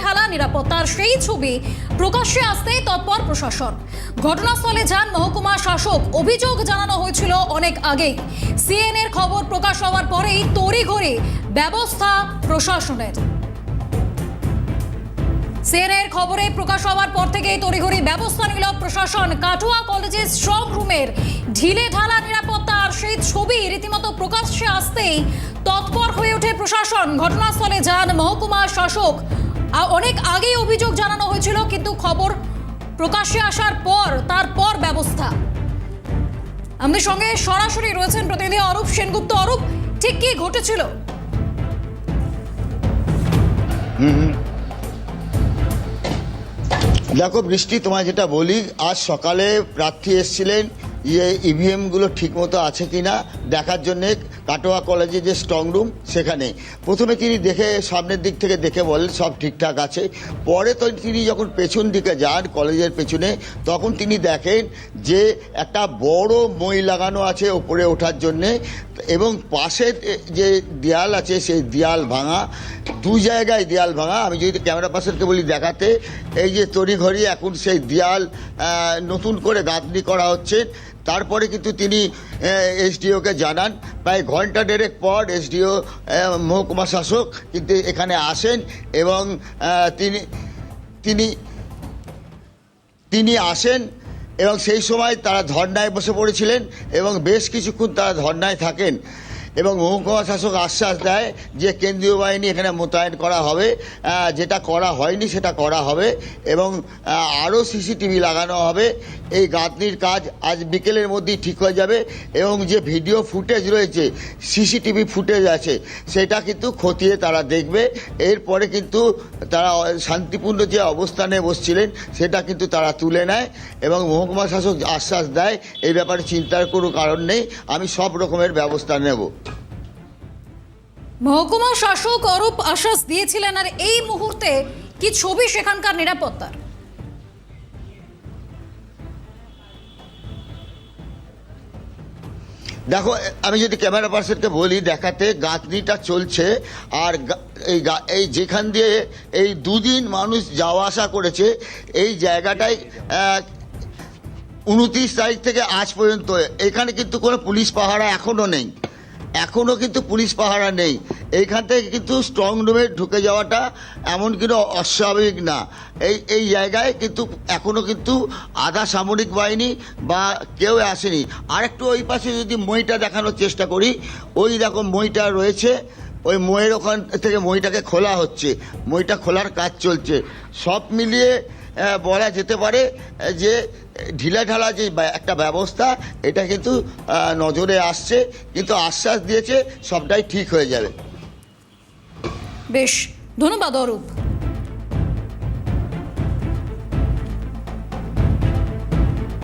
ঢালা নিরাপত্তার সেই ছবি প্রকাশ্যে আসতেই তৎপর প্রশাসন। ঘটনাস্থলে যান মহকুমা শাসক। অভিযোগ জানানো হয়েছিল অনেক আগেই। সিএনএর খবর প্রকাশ হওয়ার পরেই তড়িঘড়ি ব্যবস্থা প্রশাসনের। সিএনএর খবরে প্রকাশ হওয়ার পর থেকেই তড়িঘড়ি ব্যবস্থা নিল প্রশাসন। কাটুয়া কলেজের স্ট্রং রুমের ঢিলে ঢালা নিরাপত্তা আর সেই ছবি রীতিমতো প্রকাশ্যে আসতেই তৎপর হয়ে ওঠে প্রশাসন। ঘটনাস্থলে যান মহকুমা শাসক। অনেক আগেই অভিযোগ জানানো হয়েছিল, কিন্তু খবর প্রকাশ্যে আসার পর তারপর ব্যবস্থা। আমাদের সঙ্গে সরাসরি রয়েছেন প্রতিনিধি অরূপ সেনগুপ্ত। অরূপ, ঠিক কি ঘটেছিল? দেখো বৃষ্টি, তোমায় যেটা বলি, আজ সকালে প্রার্থী এসেছিলেন ইভিএমগুলো ঠিকমতো আছে কিনা দেখার জন্যে কাটোয়া কলেজে যে স্ট্রং রুম সেখানে। প্রথমে তিনি দেখে সামনের দিক থেকে দেখে বলেন সব ঠিকঠাক আছে। পরে তো তিনি যখন পেছন দিকে যান কলেজের পেছনে, তখন তিনি দেখেন যে একটা বড় মই লাগানো আছে ওপরে ওঠার জন্যে, এবং পাশে যে দেয়াল আছে সেই দেয়াল ভাঙা, দু জায়গায় দেয়াল ভাঙা। আমি যদি ক্যামেরা পার্সনকে বলি দেখাতে, এই যে তড়িঘড়ি এখন সেই দেয়াল নতুন করে গাঁথনি করা হচ্ছে। তারপরে কিন্তু তিনি এসডিওকে জানান। প্রায় ঘন্টা দেড়েক পর এসডিও মহকুমা শাসক কিন্তু এখানে আসেন, এবং তিনি আসেন, এবং সেই সময় তারা ধর্নায় বসে পড়েছিলেন এবং বেশ কিছুক্ষণ তারা ধর্নায় থাকেন, এবং মহকুমা শাসক আশ্বাস দেয় যে কেন্দ্রীয় বাহিনী এখানে মোতায়েন করা হবে, যেটা করা হয়নি সেটা করা হবে, এবং আরও সিসিটিভি লাগানো হবে। এই গাঁথনির কাজ আজ বিকেলের মধ্যেই ঠিক হয়ে যাবে, এবং যে ভিডিও ফুটেজ রয়েছে, সিসিটিভি ফুটেজ আছে, সেটা কিন্তু খতিয়ে তারা দেখবে। এরপরে কিন্তু তারা শান্তিপূর্ণ যে অবস্থানে বসছিলেন সেটা কিন্তু তারা তুলে নেয়, এবং মহকুমা শাসক আশ্বাস দেয় এই ব্যাপারে চিন্তার কোনো কারণ নেই, আমি সব রকমের ব্যবস্থা নেব। মহকুমা শাসক অরূপ আশ্বাস দিয়েছিলেন। আর এই মুহূর্তে কি ছবি সেখানকার নিরাপত্তার? দেখো, আমি যদি ক্যামেরা পার্সনকে বলি দেখাতে, গাঁথনিটা চলছে, আর এই যেখান দিয়ে এই দুদিন মানুষ যাওয়া আসা করেছে এই জায়গাটায় 29 তারিখ থেকে আজ পর্যন্ত এখানে কিন্তু কোনো পুলিশ পাহারা এখনও কিন্তু পুলিশ পাহারা নেই। এইখান থেকে কিন্তু স্ট্রং রুমে ঢুকে যাওয়াটা এমন কিন্তু অস্বাভাবিক না। এই জায়গায় কিন্তু এখনও কিন্তু আধা সামরিক বাহিনী বা কেউ আসেনি। আরেকটু ওই পাশে যদি মইটা দেখানোর চেষ্টা করি, ওই দেখো মইটা রয়েছে, ওই মইয়ের ওখান থেকে মইটাকে খোলা হচ্ছে, মইটা খোলার কাজ চলছে। সব মিলিয়ে বলা যেতে পারে যে ঢিলাঢালা যে একটা ব্যবস্থা, এটা কিন্তু নজরে আসছে, কিন্তু আশ্বাস দিয়েছে সবটাই ঠিক হয়ে যাবে। বেশ, ধন্যবাদ অরূপ।